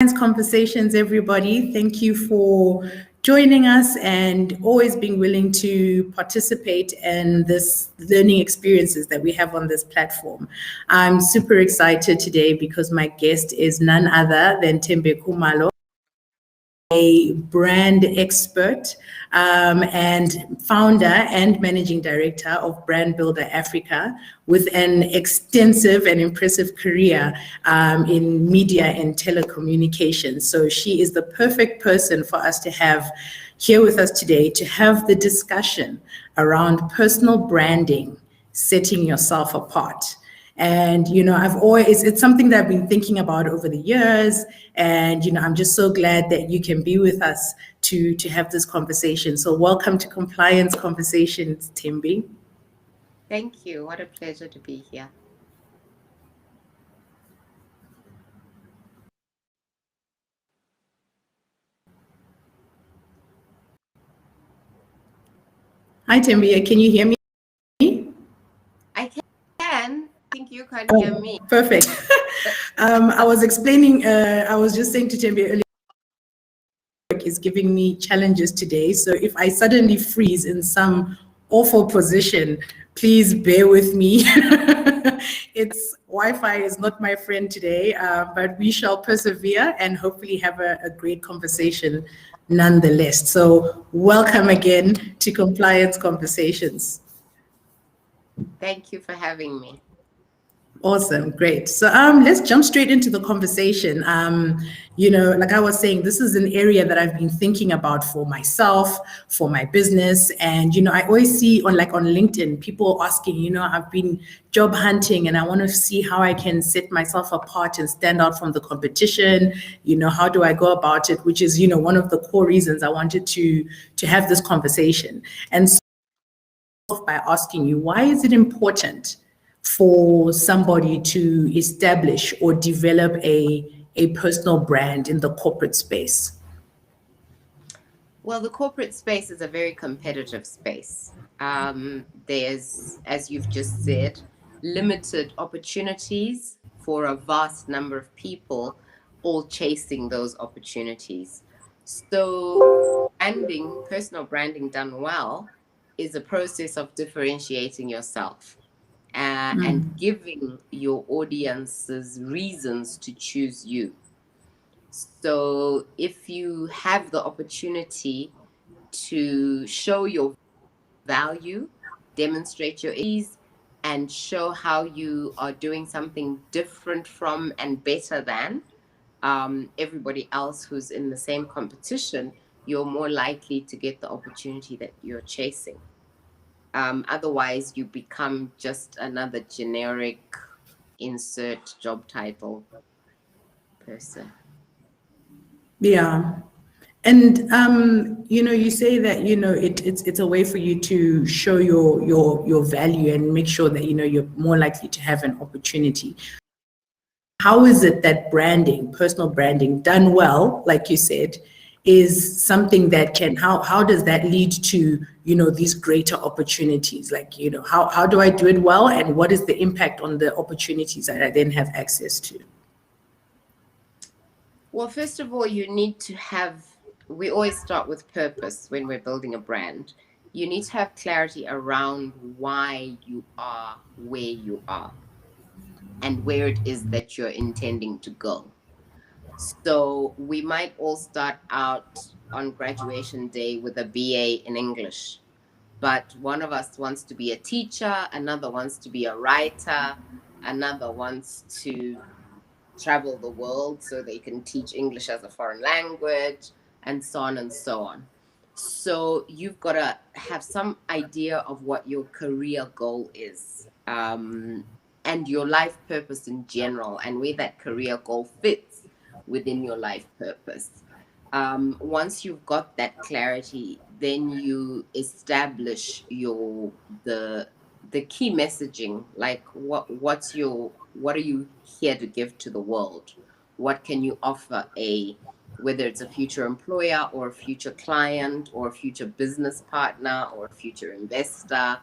Conversations, everybody. Thank you for joining us and always being willing to participate in this learning experiences that we have on this platform. I'm super excited today because my guest is none other than Thembe Khumalo, a brand expert and founder and managing director of Brandbuilder Africa, with an extensive and impressive career in media and telecommunications. So she is the perfect person for us to have here with us today to have the discussion around personal branding, setting yourself apart. And, it's something that I've been thinking about over the years. And, I'm just so glad that you can be with us to have this conversation. So welcome to Compliance Conversations, Thembe. Thank you. What a pleasure to be here. Hi, Thembe. Can you hear me? I can. I think you can hear me. Perfect. I was just saying to Thembe earlier, is giving me challenges today. So if I suddenly freeze in some awful position, please bear with me. It's Wi-Fi is not my friend today, but we shall persevere and hopefully have a great conversation nonetheless. So welcome again to Compliance Conversations. Thank you for having me. Awesome, great. So let's jump straight into the conversation. Like I was saying, this is an area that I've been thinking about for myself, for my business. And, I always see on LinkedIn, people asking, I've been job hunting and I want to see how I can set myself apart and stand out from the competition. How do I go about it? Which is, one of the core reasons I wanted to have this conversation. And so by asking you, why is it important for somebody to establish or develop a personal brand in the corporate space? Well, the corporate space is a very competitive space. There's, as you've just said, limited opportunities for a vast number of people all chasing those opportunities. So personal branding done well, is a process of differentiating yourself. And giving your audiences reasons to choose you. So if you have the opportunity to show your value, demonstrate your ease, and show how you are doing something different from and better than everybody else who's in the same competition, you're more likely to get the opportunity that you're chasing. Otherwise, you become just another generic insert job title person. Yeah. And you say that it's a way for you to show your value and make sure that you're more likely to have an opportunity. How is it that branding, personal branding done well, like you said, is something that how does that lead to these greater opportunities? Like, how do I do it well, and what is the impact on the opportunities that I then have access to? Well, first of all, we always start with purpose when we're building a brand. You need to have clarity around why you are where you are and where it is that you're intending to go. So we might all start out on graduation day with a BA in English, but one of us wants to be a teacher, another wants to be a writer, another wants to travel the world so they can teach English as a foreign language, and so on and so on. So you've got to have some idea of what your career goal is, and your life purpose in general, and where that career goal fits within your life purpose. Once you've got that clarity, then you establish the key messaging, like what are you here to give to the world? What can you offer whether it's a future employer or a future client or a future business partner or a future investor?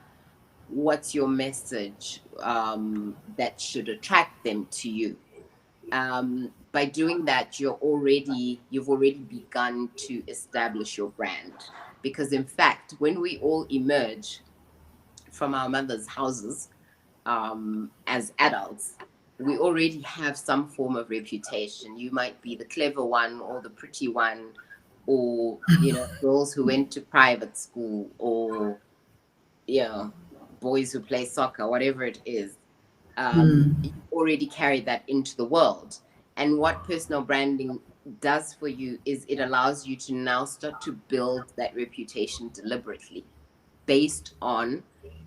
What's your message that should attract them to you? by doing that, you've already begun to establish your brand. Because in fact, when we all emerge from our mothers' houses, as adults, we already have some form of reputation. You might be the clever one or the pretty one, or, girls who went to private school, or, boys who play soccer, whatever it is. You already carry that into the world. And what personal branding does for you is it allows you to now start to build that reputation deliberately based on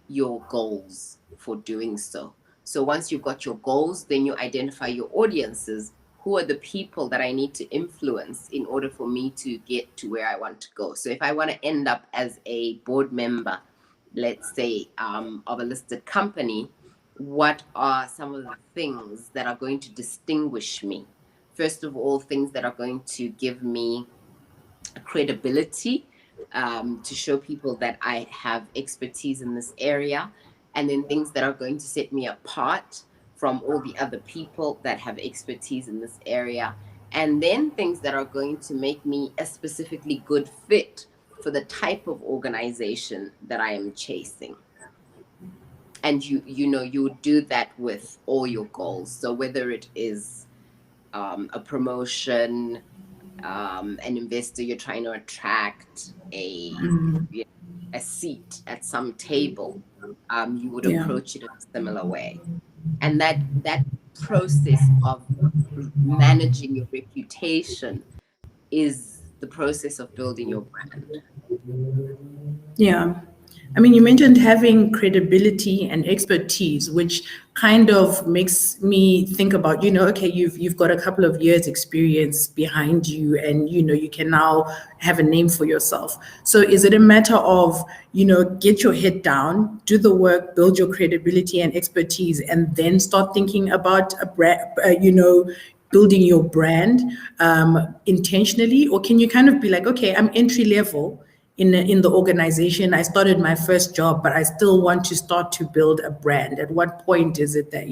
your goals for doing so. So once you've got your goals, then you identify your audiences. Who are the people that I need to influence in order for me to get to where I want to go? So if I want to end up as a board member, let's say, of a listed company, what are some of the things that are going to distinguish me? First of all, things that are going to give me credibility, to show people that I have expertise in this area, and then things that are going to set me apart from all the other people that have expertise in this area, and then things that are going to make me a specifically good fit for the type of organization that I am chasing. And you do that with all your goals. So whether it is a promotion, an investor you're trying to attract, a seat at some table, you would approach it in a similar way. And that process of managing your reputation is the process of building your brand. Yeah. I mean, you mentioned having credibility and expertise, which kind of makes me think about, okay, you've got a couple of years experience behind you, and you can now have a name for yourself. So is it a matter of, get your head down, do the work, build your credibility and expertise, and then start thinking about a brand, building your brand intentionally? Or can you kind of be like, okay, I'm entry level in the organization. I started my first job, but I still want to start to build a brand. At what point is it that,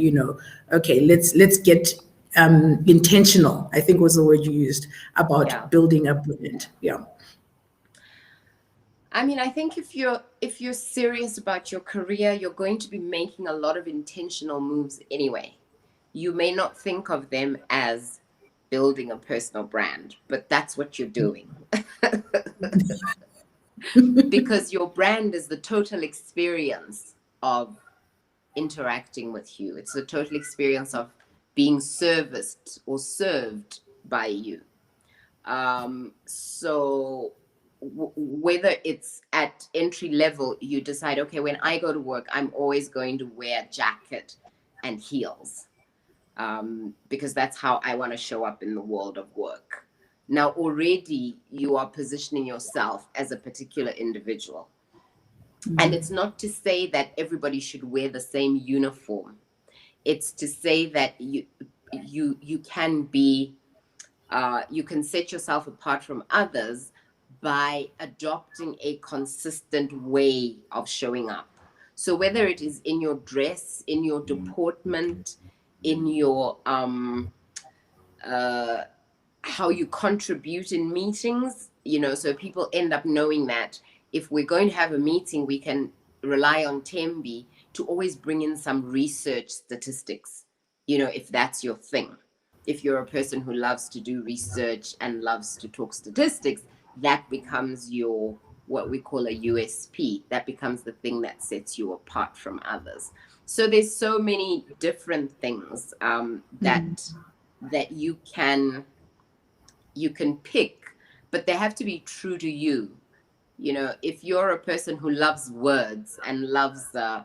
okay, let's get intentional, I think was the word you used, about building a brand. Yeah. I mean, I think if you're serious about your career, you're going to be making a lot of intentional moves anyway. You may not think of them as building a personal brand, but that's what you're doing. Because your brand is the total experience of interacting with you. It's the total experience of being serviced or served by you. So whether it's at entry level, you decide, okay, when I go to work, I'm always going to wear a jacket and heels, because that's how I want to show up in the world of work. Now, already you are positioning yourself as a particular individual. And it's not to say that everybody should wear the same uniform. It's to say that you can be, you can set yourself apart from others by adopting a consistent way of showing up. So whether it is in your dress, in your deportment, in your how you contribute in meetings, so people end up knowing that if we're going to have a meeting, we can rely on Thembe to always bring in some research statistics, if that's your thing. If you're a person who loves to do research and loves to talk statistics, that becomes your, what we call a USP. That becomes the thing that sets you apart from others. So there's so many different things that you can pick, but they have to be true to you. If you're a person who loves words and loves a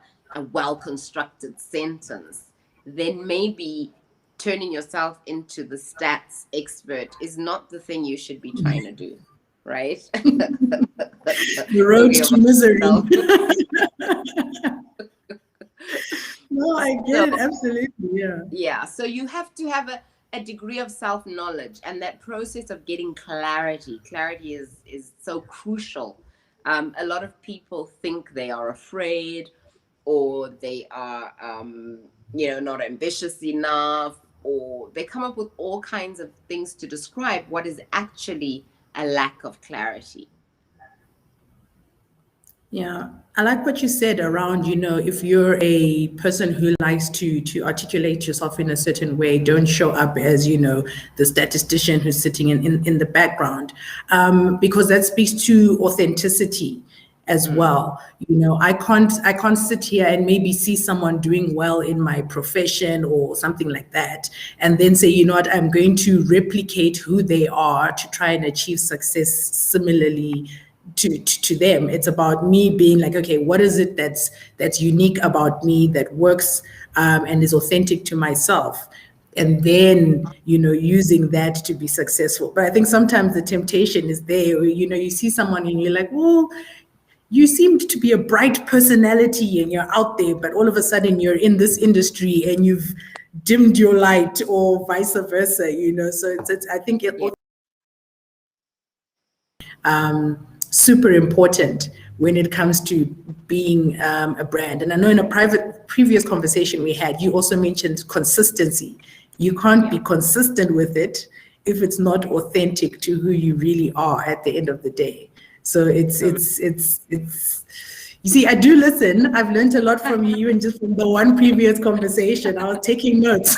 well-constructed sentence, then maybe turning yourself into the stats expert is not the thing you should be trying to do, right? The road to misery. No, I get it, absolutely, yeah. Yeah, so you have to have a degree of self-knowledge, and that process of getting clarity is so crucial. A lot of people think they are afraid, or they are not ambitious enough, or they come up with all kinds of things to describe what is actually a lack of clarity. Yeah, I like what you said around, if you're a person who likes to articulate yourself in a certain way, don't show up as, the statistician who's sitting in the background, because that speaks to authenticity as well. I can't sit here and maybe see someone doing well in my profession or something like that, and then say, you know what, I'm going to replicate who they are to try and achieve success similarly to them. It's about me being like, okay, what is it that's unique about me, that works, and is authentic to myself, and then using that to be successful. But I think sometimes the temptation is there, where, you see someone and you're like, well, you seemed to be a bright personality and you're out there, but all of a sudden you're in this industry and you've dimmed your light, or vice versa. So it's I think it super important when it comes to being a brand. And I know in a previous conversation we had, you also mentioned consistency. You can't be consistent with it if it's not authentic to who you really are at the end of the day. So it's you see, I do listen. I've learned a lot from you, and just from the one previous conversation, I was taking notes.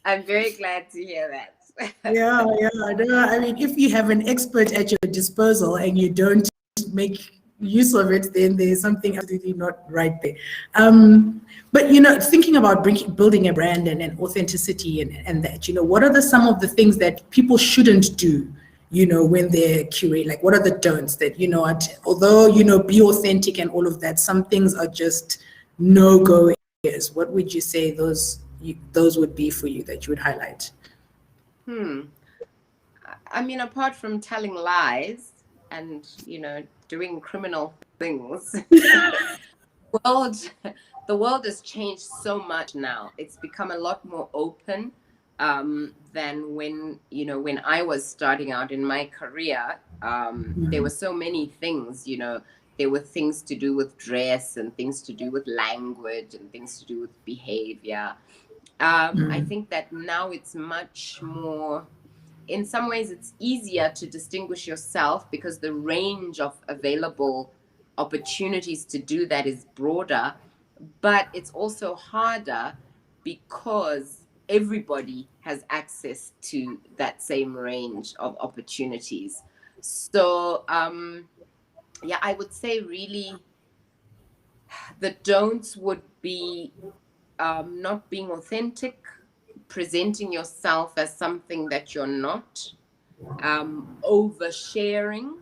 I'm very glad to hear that. Yeah. No, I mean, if you have an expert at your disposal and you don't make use of it, then there's something absolutely not right there. But thinking about building a brand and authenticity and that, what are some of the things that people shouldn't do, when they're curating? Like, what are the don'ts that, although, be authentic and all of that, some things are just no-go areas? What would you say those would be for you that you would highlight? I mean, apart from telling lies and, doing criminal things, the world has changed so much now. It's become a lot more open than when I was starting out in my career. There were so many things, there were things to do with dress and things to do with language and things to do with behavior. I think that now it's much more, in some ways it's easier to distinguish yourself because the range of available opportunities to do that is broader, but it's also harder because everybody has access to that same range of opportunities. So I would say really the don'ts would be not being authentic, presenting yourself as something that you're not, oversharing.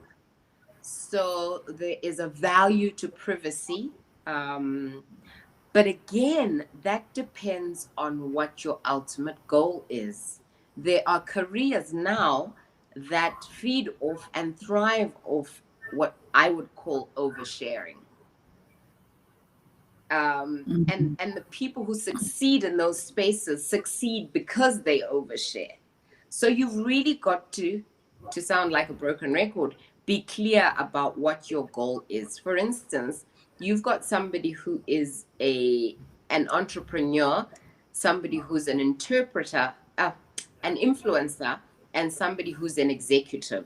So there is a value to privacy. But again, that depends on what your ultimate goal is. There are careers now that feed off and thrive off what I would call oversharing. And the people who succeed in those spaces succeed because they overshare. So you've really got to sound like a broken record, be clear about what your goal is. For instance, you've got somebody who is an entrepreneur, somebody who's an interpreter, an influencer, and somebody who's an executive.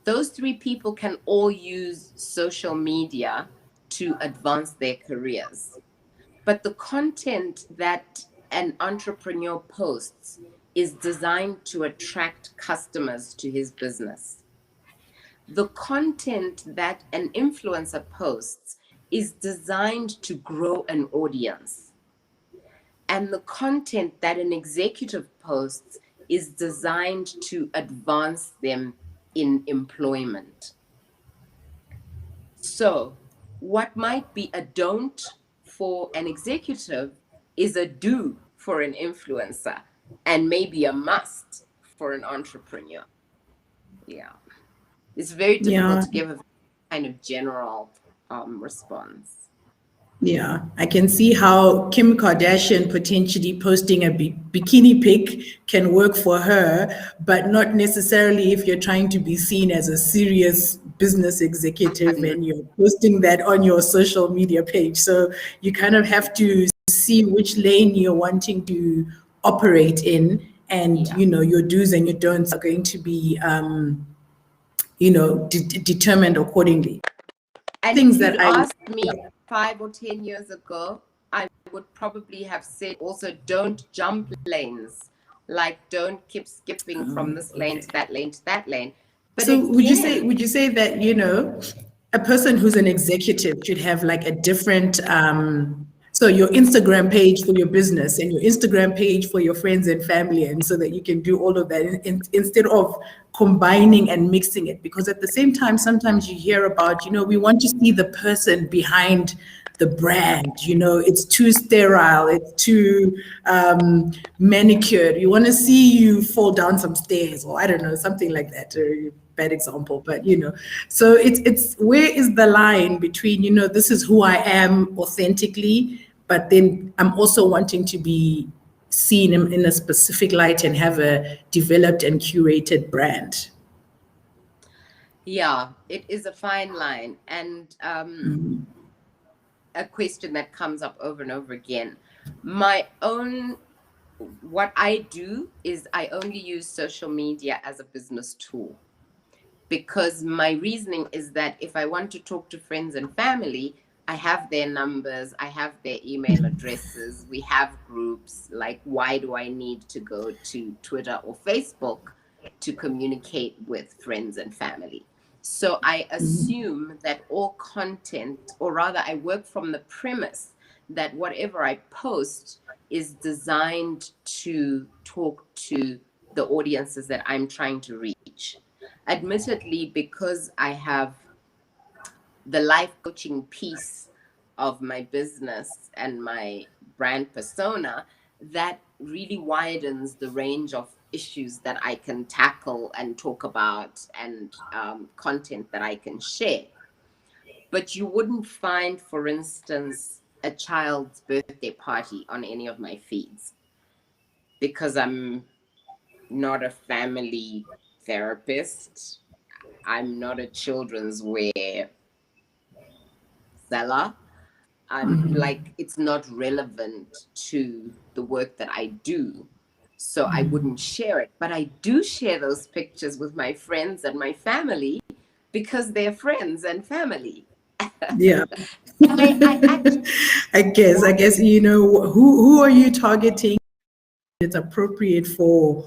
Those three people can all use social media to advance their careers. But the content that an entrepreneur posts is designed to attract customers to his business. The content that an influencer posts is designed to grow an audience. And the content that an executive posts is designed to advance them in employment. So what might be a don't for an executive is a do for an influencer, and maybe a must for an entrepreneur. Yeah. It's very difficult to give a kind of general response. Yeah, I can see how Kim Kardashian potentially posting a bikini pic can work for her, but not necessarily if you're trying to be seen as a serious business executive and you're posting that on your social media page. So you kind of have to see which lane you're wanting to operate in, and your do's and your don'ts are going to be determined accordingly. And Things if you'd that I asked me 5 or 10 years ago, I would probably have said also don't jump lanes. Like don't keep skipping from this lane to that lane to that lane. But so again, would you say that, a person who's an executive should have like a different so your Instagram page for your business and your Instagram page for your friends and family, and so that you can do all of that instead of combining and mixing it? Because at the same time, sometimes you hear about, we want to see the person behind the brand, it's too sterile, it's too manicured. You want to see you fall down some stairs, or I don't know, something like that. Bad example, but so it's where is the line between, this is who I am authentically, but then I'm also wanting to be seen in a specific light and have a developed and curated brand. Yeah, it is a fine line, and a question that comes up over and over again. What I do is I only use social media as a business tool, because my reasoning is that if I want to talk to friends and family, I have their numbers, I have their email addresses, we have groups. Like, why do I need to go to Twitter or Facebook to communicate with friends and family? So I assume that all content, or rather I work from the premise that whatever I post is designed to talk to the audiences that I'm trying to reach. Admittedly, because I have the life coaching piece of my business and my brand persona, that really widens the range of issues that I can tackle and talk about, and content that I can share. But you wouldn't find, for instance, a child's birthday party on any of my feeds, because I'm not a family therapist. I'm not a children's wear seller. I'm like, it's not relevant to the work that I do. So I wouldn't share it. But I do share those pictures with my friends and my family, because they're friends and family. Yeah. I actually I guess, who are you targeting? It's appropriate for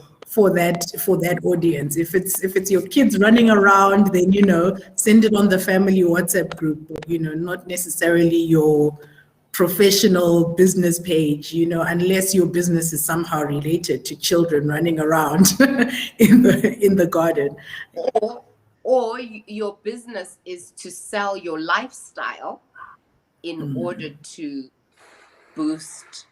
that audience. If it's your kids running around, then send it on the family WhatsApp group, not necessarily your professional business page, unless your business is somehow related to children running around in the garden. or your business is to sell your lifestyle in order to boost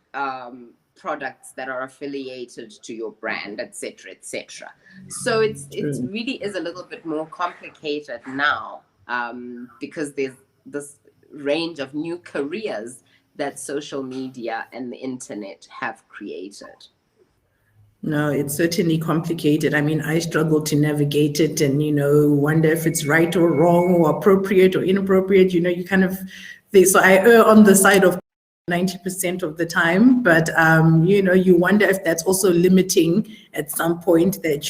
products that are affiliated to your brand, etc., etc. So it really is a little bit more complicated now, because there's this range of new careers that social media and the internet have created. No, it's certainly complicated. I mean, I struggle to navigate it and, wonder if it's right or wrong or appropriate or inappropriate. You kind of, so I err on the side of 90% of the time, but, you wonder if that's also limiting at some point that,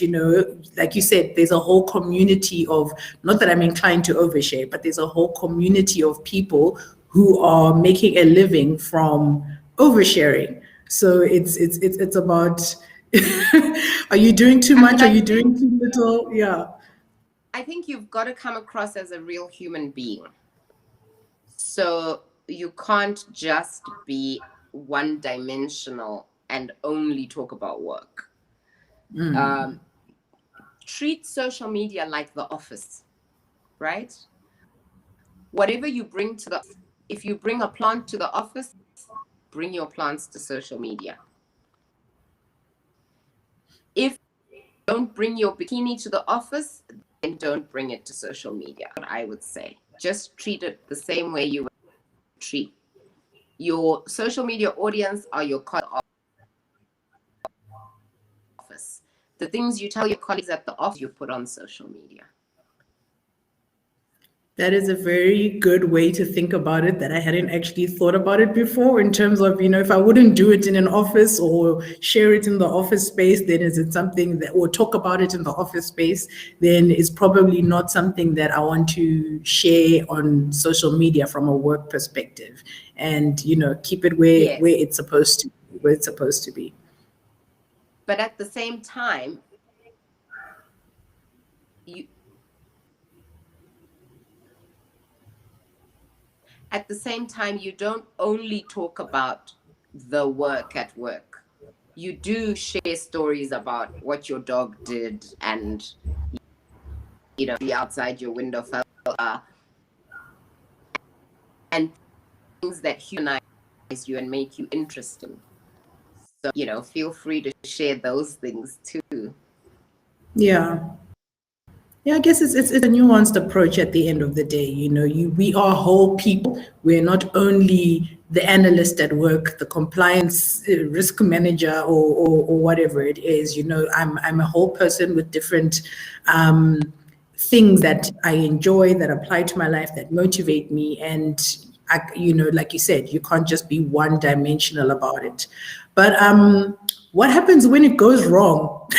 like you said, there's a whole community of, not that I'm inclined to overshare, but there's a whole community of people who are making a living from oversharing. So it's about, are you doing too much? Are you doing too little? Yeah. I think you've got to come across as a real human being. So you can't just be one dimensional and only talk about work. Treat social media like the office, right? Whatever you bring to the, if you bring a plant to the office, bring your plants to social media. If you don't bring your bikini to the office, then don't bring it to social media. I would say just treat it the same way you would treat your social media audience, are your office. The things you tell your colleagues at the office, you put on social media. That is a very good way to think about it that I hadn't actually thought about it before in terms of, if I wouldn't do it in an office or share it in the office space, then is it something that, or talk about it in the office space, then it's probably not something that I want to share on social media from a work perspective and, keep it Yes. where it's supposed to, where it's supposed to be. But at the same time, you don't only talk about the work at work. You do share stories about what your dog did and, be outside your window fell, and things that humanize you and make you interesting. So, feel free to share those things too. Yeah. Yeah, I guess it's a nuanced approach at the end of the day. We are whole people. We're not only the analyst at work, the compliance risk manager, or whatever it is. I'm a whole person with different things that I enjoy, that apply to my life, that motivate me, and like you said, you can't just be one dimensional about it. But what happens when it goes wrong?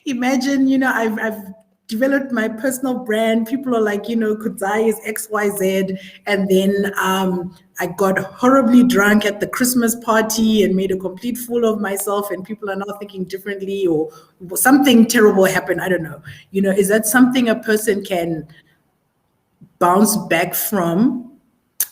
Imagine, I've developed my personal brand. People are like, Kudzai is XYZ. And then I got horribly drunk at the Christmas party and made a complete fool of myself, and people are now thinking differently, or something terrible happened. I don't know. Is that something a person can bounce back from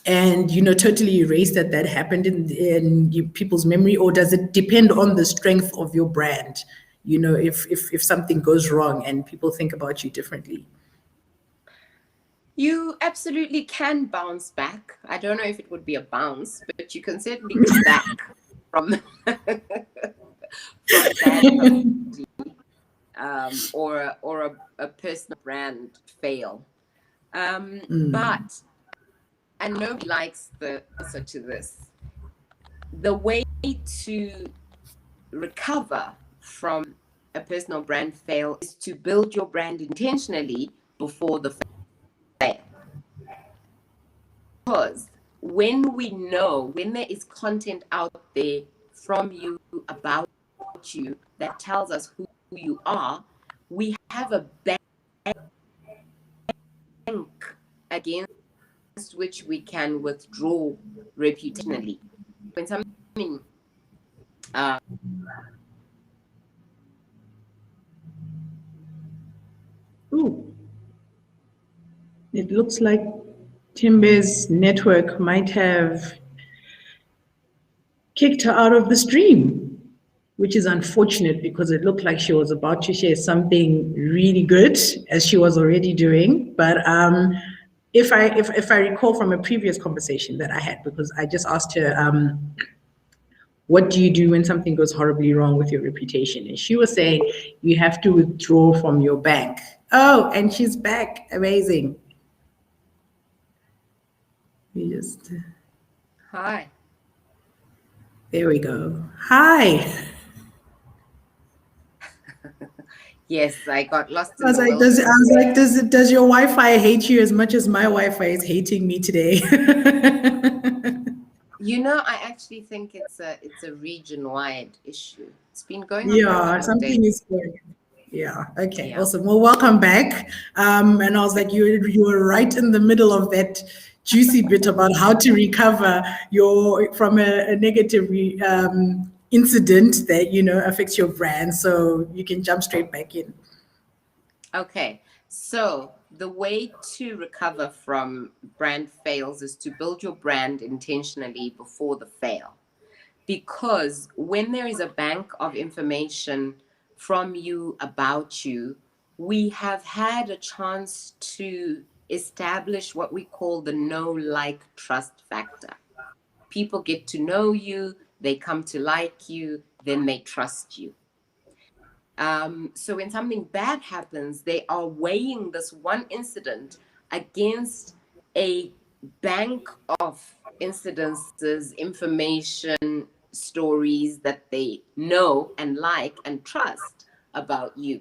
and totally erase that happened in people's memory, or does it depend on the strength of your brand? If something goes wrong and people think about you differently. You absolutely can bounce back. I don't know if it would be a bounce, but you can certainly come back from bad or a personal brand fail. But, and nobody likes the answer to this, the way to recover from a personal brand fail is to build your brand intentionally before the fail. Because when there is content out there from you, about you, that tells us who you are, we have a bank against which we can withdraw reputationally. When something Ooh. It looks like Thembe's network might have kicked her out of the stream, which is unfortunate because it looked like she was about to share something really good, as she was already doing. But if I recall from a previous conversation that I had, because I just asked her, what do you do when something goes horribly wrong with your reputation? And she was saying, you have to withdraw from your bank. Oh, and she's back. Amazing. We just. Hi. There we go. Hi. Yes, I got lost in I was the like, does your Wi-Fi hate you as much as my Wi-Fi is hating me today? I actually think it's a region-wide issue. It's been going on for a Yeah, couple of something days. is going. Yeah. Okay. Yeah. Awesome. Well, welcome back. And I was like, you were right in the middle of that juicy bit about how to recover from a negative incident that affects your brand, so you can jump straight back in. Okay. So the way to recover from brand fails is to build your brand intentionally before the fail. Because when there is a bank of information from you, about you, we have had a chance to establish what we call the know, like, trust factor. People get to know you, they come to like you, then they trust you. So when something bad happens, they are weighing this one incident against a bank of incidences, information, stories that they know and like and trust about you.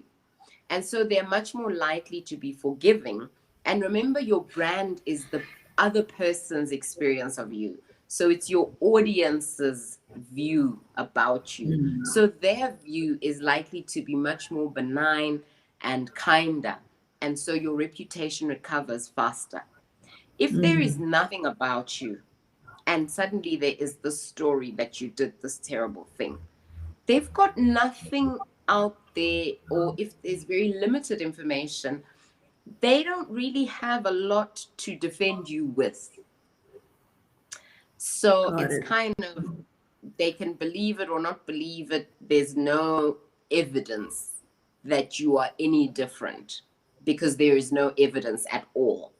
And so they're much more likely to be forgiving And remember, your brand is the other person's experience of you. So it's your audience's view about you. So their view is likely to be much more benign and kinder. And so your reputation recovers faster. If there is nothing about you, and suddenly there is the story that you did this terrible thing, they've got nothing out there, or if there's very limited information, they don't really have a lot to defend you with. So Got it's it. kind of, they can believe it or not believe it. There's no evidence that you are any different, because there is no evidence at all.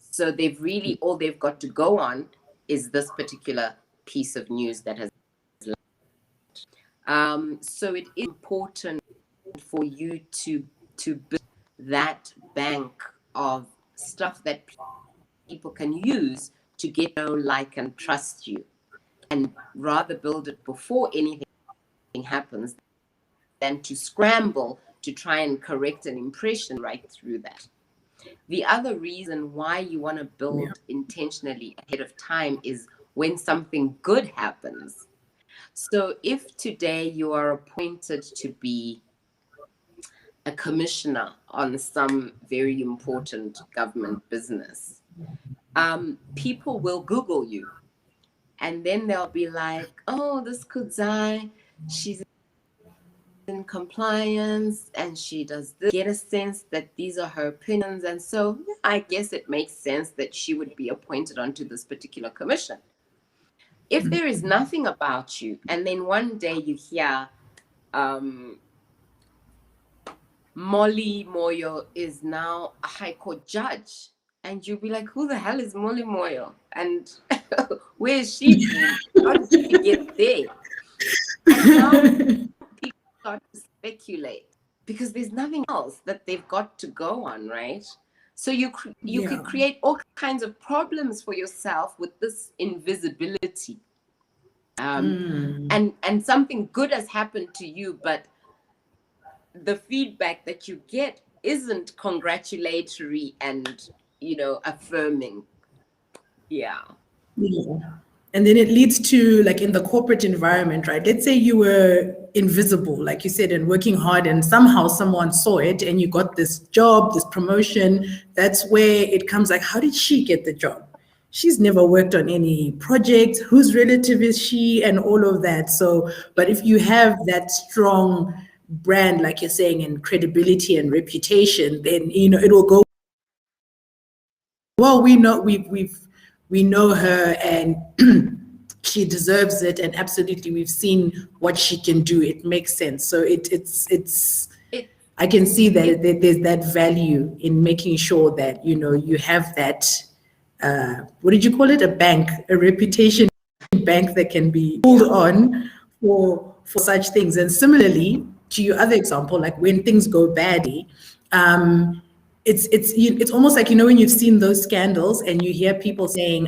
So they've really, all they've got to go on is this particular piece of news that has. So it is important for you to build that bank of stuff that people can use to get to know, like, and trust you, and rather build it before anything happens than to scramble to try and correct an impression right through that. The other reason why you want to build intentionally ahead of time is when something good happens. So if today you are appointed to be a commissioner on some very important government business, people will Google you. And then they'll be like, oh, this Kudzai, she's in compliance and she does this. Get a sense that these are her opinions. And so I guess it makes sense that she would be appointed onto this particular commission. If there is nothing about you, and then one day you hear Molly Moyo is now a High Court judge, and you'll be like, who the hell is Molly Moyo? And where is she been? How did she get there? And now people start to speculate, because there's nothing else that they've got to go on, right? So you could create all kinds of problems for yourself with this invisibility. And something good has happened to you, but the feedback that you get isn't congratulatory and, affirming. Yeah. And then it leads to, like, in the corporate environment, right? Let's say you were invisible, like you said, and working hard, and somehow someone saw it and you got this job, this promotion. That's where it comes like, how did she get the job? She's never worked on any project. Whose relative is she? And all of that. So, but if you have that strong brand, like you're saying, and credibility and reputation, then, it will go, well, we know her, and she deserves it, and absolutely we've seen what she can do. It makes sense. So I can see that there's that value in making sure that you have that, what did you call it, a reputation bank that can be pulled on for such things. And similarly to your other example, like when things go badly, it's almost like, when you've seen those scandals and you hear people saying,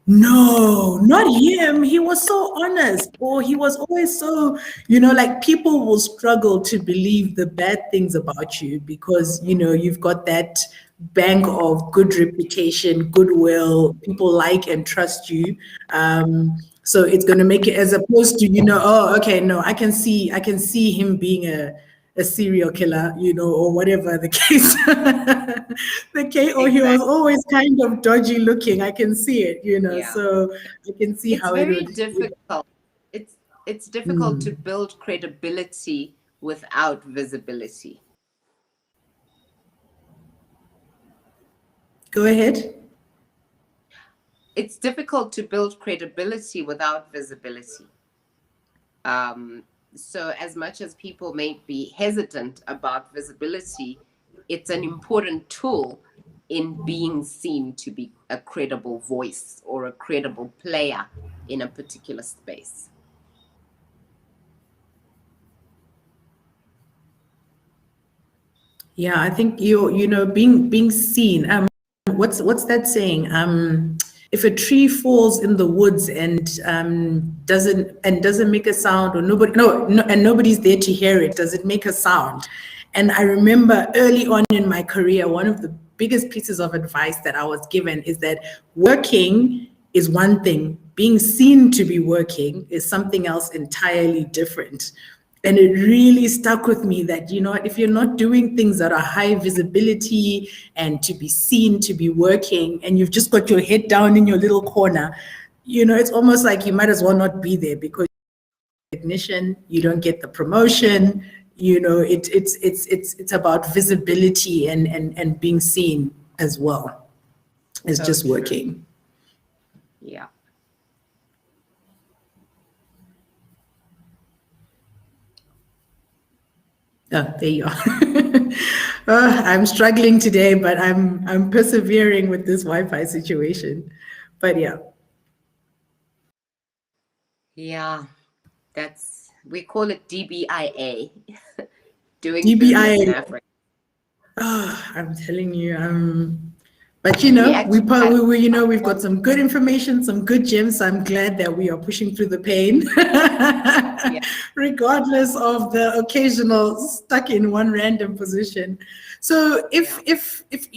no, not him, he was so honest, or he was always so, like, people will struggle to believe the bad things about you, because you've got that bank of good reputation, goodwill, people like and trust you. So it's going to make it, as opposed to, oh, okay, no, I can see him being a serial killer, or whatever the case, or he was always kind of dodgy looking. I can see it, Yeah. So I can see how it would. Difficult. It's difficult to build credibility without visibility. Go ahead. It's difficult to build credibility without visibility. So as much as people may be hesitant about visibility, it's an important tool in being seen to be a credible voice or a credible player in a particular space. Yeah, I think being seen. What's that saying? If a tree falls in the woods and doesn't make a sound, or nobody's there to hear it, does it make a sound? And I remember early on in my career, one of the biggest pieces of advice that I was given is that working is one thing, being seen to be working is something else entirely different. And it really stuck with me that, you know, if you're not doing things that are high visibility and to be seen to be working, and you've just got your head down in your little corner, you know, it's almost like you might as well not be there, because recognition, you don't get the promotion, you know, it's about visibility and being seen as well as just true. working. Yeah. Oh, there you are. I'm struggling today, but I'm persevering with this Wi-Fi situation. But yeah. Yeah. We call it DBIA. Doing business in DBI. Africa. Oh, I'm telling you, but you know, we you know, we've got some good information, some good gems. I'm glad that we are pushing through the pain, regardless of the occasional stuck in one random position. So if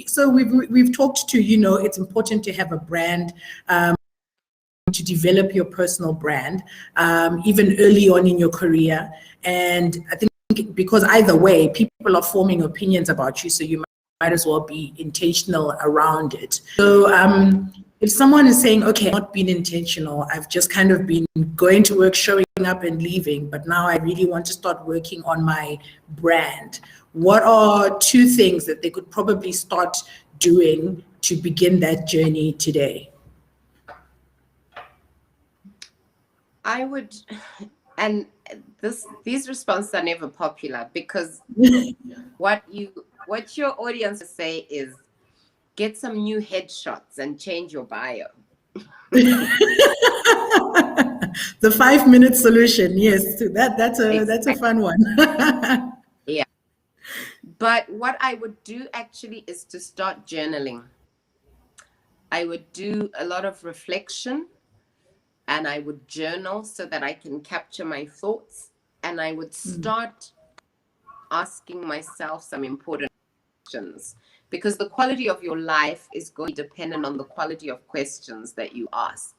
so, we've talked to, you know, it's important to have a brand, to develop your personal brand, even early on in your career. And I think because either way, people are forming opinions about you, so you might as well be intentional around it. So if someone is saying, okay, I've not been intentional, I've just kind of been going to work, showing up and leaving, but now I really want to start working on my brand, what are 2 things that they could probably start doing to begin that journey today? I would, and these responses are never popular, because what your audience will say is, get some new headshots and change your bio. The 5-minute solution, yes, that's a fun one. Yeah. But what I would do actually is to start journaling. I would do a lot of reflection, and I would journal so that I can capture my thoughts, and I would start asking myself some important questions, because the quality of your life is going to be dependent on the quality of questions that you ask.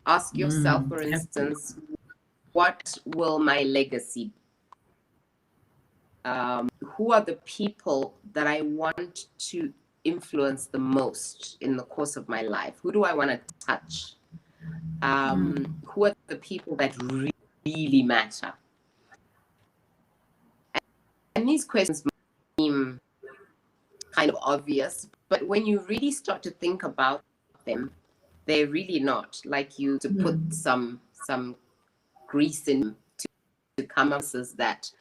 Ask yourself, for instance, what will my legacy be? Who are the people that I want to influence the most in the course of my life? Who do I want to touch? Who are the people that really matter? And these questions seem kind of obvious, but when you really start to think about them, they're really not. Like you to put some grease in to come up with that.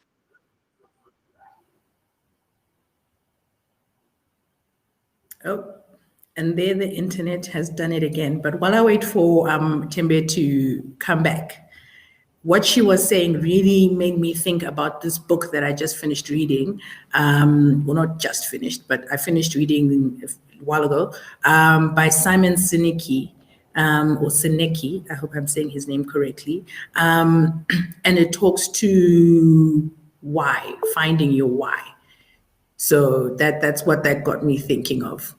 Oh, and there the internet has done it again. But while I wait for Thembe to come back, what she was saying really made me think about this book that I just finished reading. Well, not just finished, but I finished reading a while ago, by Simon Sinek, or Sinek. I hope I'm saying his name correctly. And it talks to why, finding your why. So that's what that got me thinking of.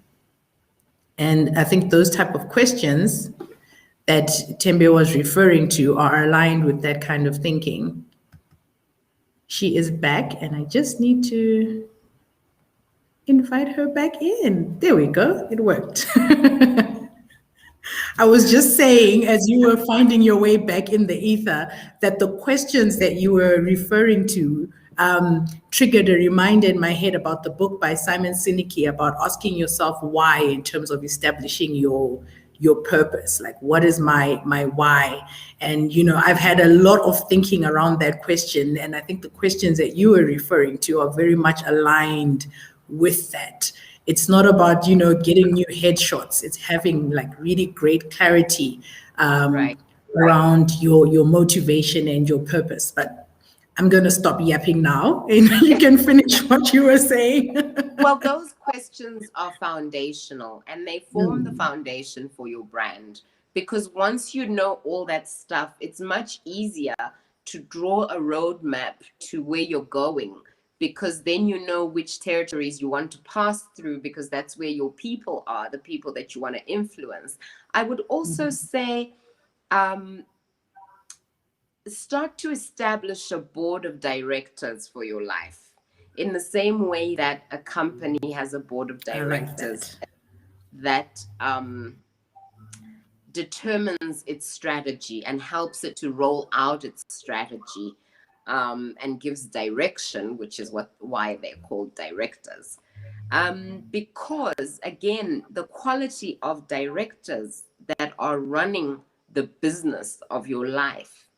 And I think those type of questions that Thembe was referring to are aligned with that kind of thinking. She is back, and I just need to invite her back in. There we go. It worked. I was just saying, as you were finding your way back in the ether, that the questions that you were referring to triggered a reminder in my head about the book by Simon Sinek about asking yourself why in terms of establishing your purpose. Like, what is my why? And you know, I've had a lot of thinking around that question, and I think the questions that you were referring to are very much aligned with that. It's not about, you know, getting new headshots. It's having like really great clarity around your motivation and your purpose. But I'm going to stop yapping now, and you can finish what you were saying. Well, those questions are foundational, and they form the foundation for your brand. Because once you know all that stuff, it's much easier to draw a roadmap to where you're going. because then you know which territories you want to pass through, because that's where your people are, the people that you want to influence. I would also say start to establish a board of directors for your life, in the same way that a company has a board of directors that determines its strategy and helps it to roll out its strategy, and gives direction, which is why they're called directors. Because again, the quality of directors that are running the business of your life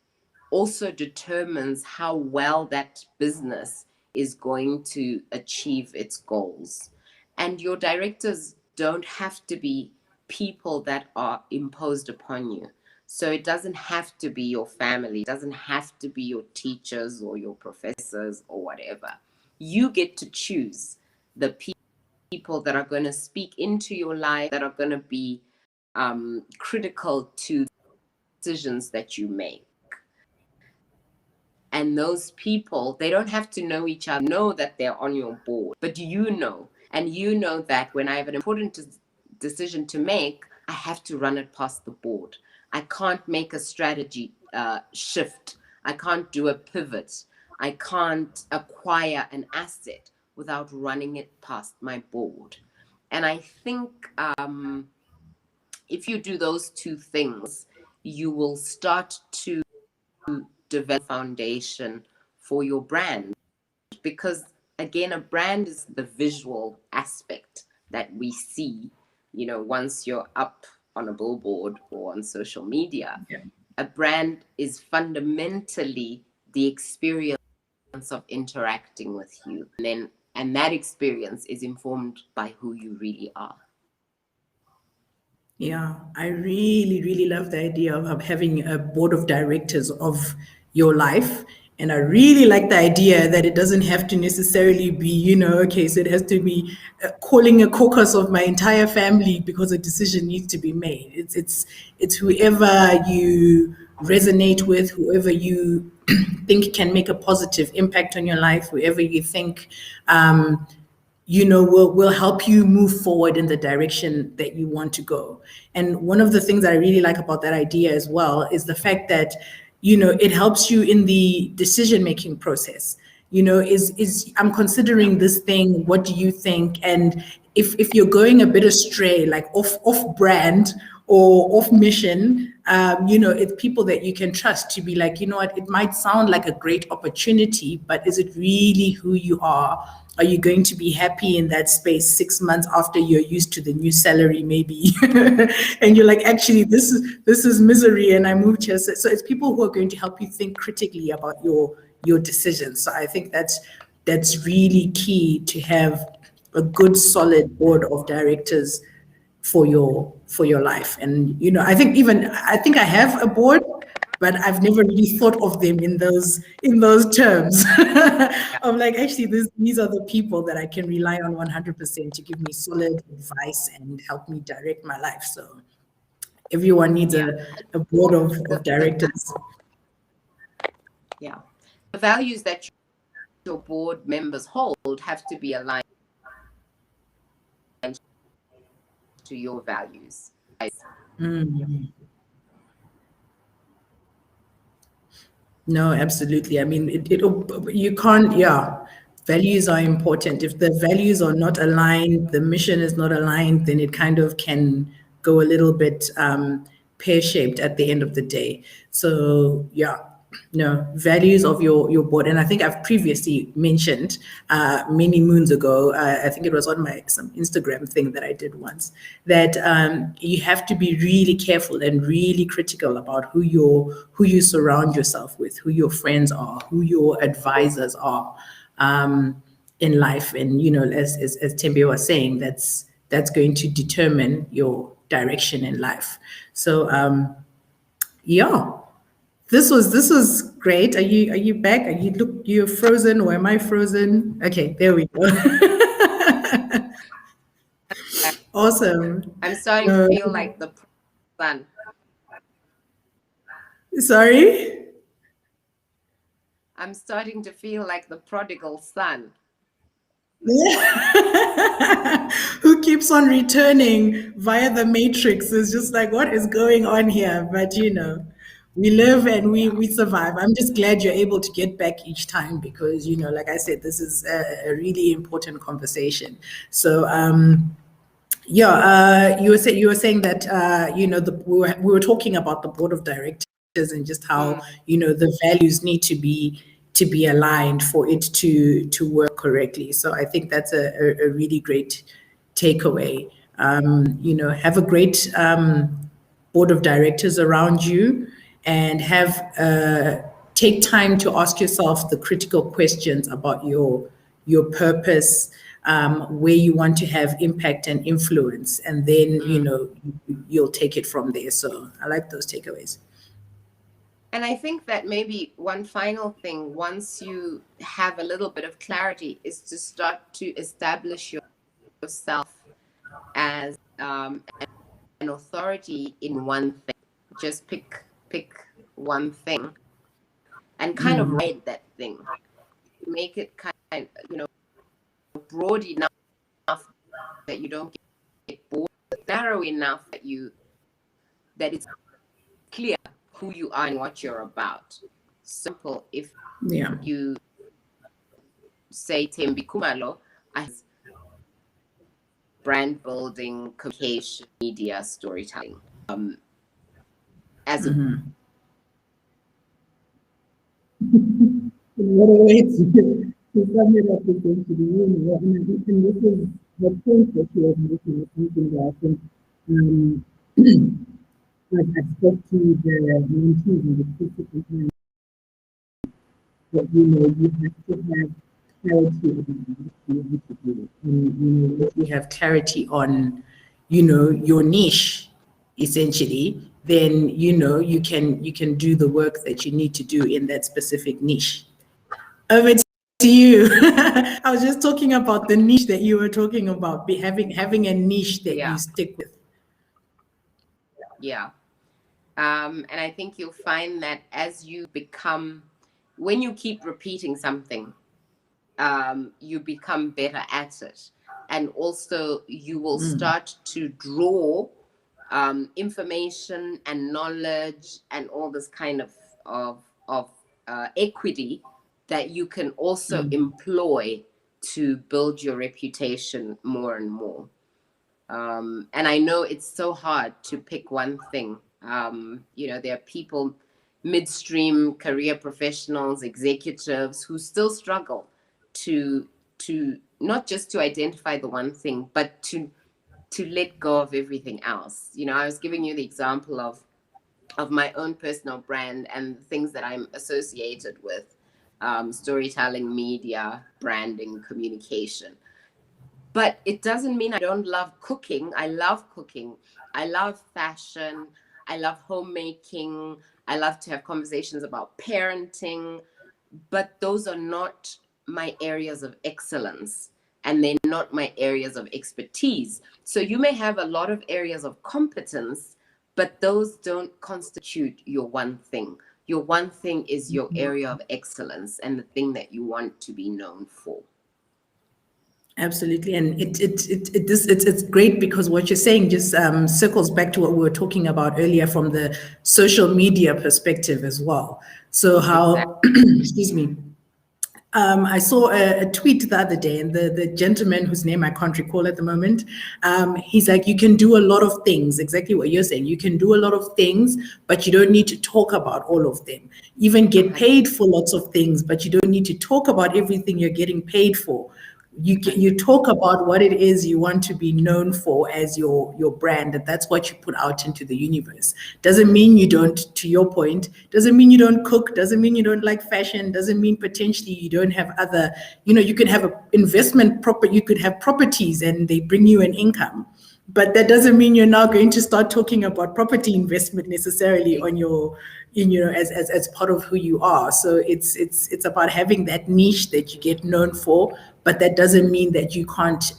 also determines how well that business is going to achieve its goals. And your directors don't have to be people that are imposed upon you. So it doesn't have to be your family, it doesn't have to be your teachers or your professors or whatever. You get to choose the people that are going to speak into your life, that are going to be critical to decisions that you make. And those people, they don't have to know each other, know that they're on your board, but you know, and you know that when I have an important decision to make, I have to run it past the board. I can't make a strategy shift. I can't do a pivot. I can't acquire an asset without running it past my board. And I think if you do those two things, you will start to develop a foundation for your brand. Because again, a brand is the visual aspect that we see, you know, once you're up on a billboard or on social media. Yeah. A brand is fundamentally the experience of interacting with you. And that experience is informed by who you really are. Yeah, I really, really love the idea of having a board of directors of your life. And I really like the idea that it doesn't have to necessarily be, okay, so it has to be calling a caucus of my entire family because a decision needs to be made. It's whoever you resonate with, whoever you think can make a positive impact on your life, whoever you think will help you move forward in the direction that you want to go. And one of the things that I really like about that idea as well is the fact that, it helps you in the decision-making process. Is I'm considering this thing, what do you think? And if you're going a bit astray, like off brand or off mission, it's people that you can trust to be like, you know what, it might sound like a great opportunity, but is it really who you are? Are you going to be happy in that space 6 months after you're used to the new salary, maybe? And you're like, actually, this is misery, and I moved here. So it's people who are going to help you think critically about your decisions. So I think that's really key, to have a good, solid board of directors for your life. And I think I have a board, but I've never really thought of them in those terms. I'm like, actually, these are the people that I can rely on 100% to give me solid advice and help me direct my life. So everyone needs a board of directors. Yeah. The values that your board members hold have to be aligned to your values. Mm. No, absolutely. I mean, you can't, values are important. If the values are not aligned, the mission is not aligned, then it kind of can go a little bit pear-shaped at the end of the day. So, no, values of your board. And I think I've previously mentioned many moons ago, I think it was on some Instagram thing that I did once, that you have to be really careful and really critical about who you surround yourself with, who your friends are, who your advisors are in life. And as Thembe was saying, that's going to determine your direction in life. So this was great. Are you back? You're frozen, or am I frozen? Okay, there we go. Awesome. I'm starting to feel like the sun. Sorry? I'm starting to feel like the prodigal son. Yeah. Who keeps on returning via the matrix is just like, what is going on here? But we live and we survive. I'm just glad you're able to get back each time because, like I said, this is a really important conversation. So, yeah, you were saying that we were talking about the board of directors and just how the values need to be aligned for it to work correctly. So I think that's a really great takeaway. Have a great board of directors around you and have take time to ask yourself the critical questions about your purpose, where you want to have impact and influence, and then you'll take it from there. So I like those takeaways. And I think that maybe one final thing, once you have a little bit of clarity, is to start to establish yourself as an authority in one thing. Just pick one thing and kind of ride that thing. Make it kind of, broad enough that you don't get bored, narrow enough that it's clear who you are and what you're about. Simple. If you say Thembe Khumalo as brand building, communication, media, storytelling, as a what a way to sum it up essentially. And this is the point that you are making, is something that I think like I spoke to the mentees and the participants that you have to have clarity about what you want to do. And if you have clarity on, your niche, essentially, then you can do the work that you need to do in that specific niche. Over to you. I was just talking about the niche that you were talking about, having a niche that you stick with. Yeah. And I think you'll find that as you when you keep repeating something, you become better at it. And also you will start to draw information and knowledge and all this kind of equity that you can also employ to build your reputation more and more. And I know it's so hard to pick one thing. There are people, midstream career professionals, executives who still struggle to not just to identify the one thing, but to let go of everything else. I was giving you the example of my own personal brand and things that I'm associated with, storytelling, media, branding, communication. But it doesn't mean I don't love cooking. I love cooking. I love fashion. I love homemaking. I love to have conversations about parenting. But those are not my areas of excellence, and they're not my areas of expertise. So you may have a lot of areas of competence, but those don't constitute your one thing. Your one thing is your area of excellence and the thing that you want to be known for. Absolutely, and it's great because what you're saying just circles back to what we were talking about earlier from the social media perspective as well. So how, excuse me, I saw a tweet the other day, and the gentleman whose name I can't recall at the moment, he's like, you can do a lot of things, exactly what you're saying. You can do a lot of things, but you don't need to talk about all of them. Even get paid for lots of things, but you don't need to talk about everything you're getting paid for. You talk about what it is you want to be known for as your brand, and that's what you put out into the universe. Doesn't mean you don't, to your point, doesn't mean you don't cook, doesn't mean you don't like fashion, doesn't mean potentially you don't have other, you could have you could have properties and they bring you an income. But that doesn't mean you're now going to start talking about property investment necessarily on your, as part of who you are. So it's about having that niche that you get known for, but that doesn't mean that you can't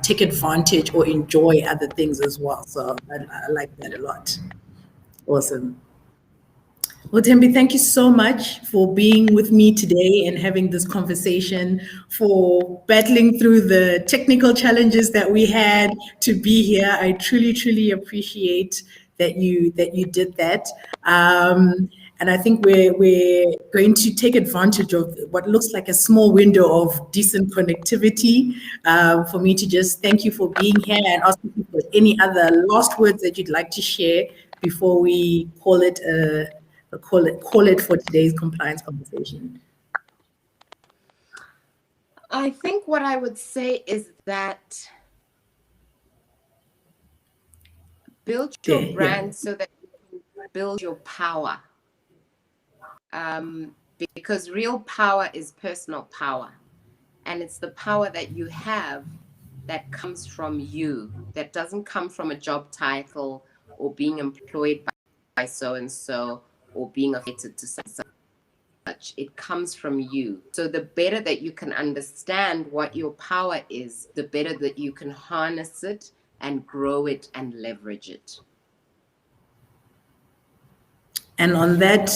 take advantage or enjoy other things as well. So I like that a lot. Awesome. Well, Thembe, thank you so much for being with me today and having this conversation, for battling through the technical challenges that we had to be here. I truly, truly appreciate that you did that. And I think we're going to take advantage of what looks like a small window of decent connectivity, for me to just thank you for being here and ask you for any other last words that you'd like to share before we call it for today's compliance conversation. I think what I would say is that build your brand so that you can build your power. Because real power is personal power. And it's the power that you have that comes from you, that doesn't come from a job title or being employed by so-and-so or being affiliated to such. It comes from you. So the better that you can understand what your power is, the better that you can harness it and grow it and leverage it. And on that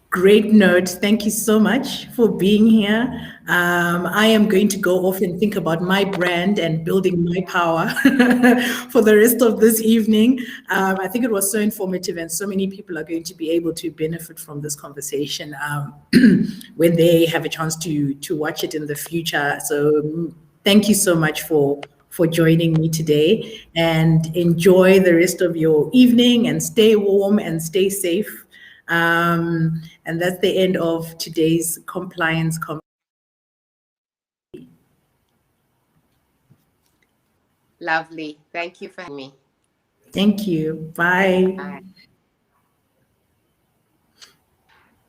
great note, thank you so much for being here. I am going to go off and think about my brand and building my power for the rest of this evening. I think it was so informative, and so many people are going to be able to benefit from this conversation when they have a chance to watch it in the future. So thank you so much for joining me today, and enjoy the rest of your evening, and stay warm and stay safe. And that's the end of today's compliance. Lovely. Thank you for having me. Thank you. Bye. Bye.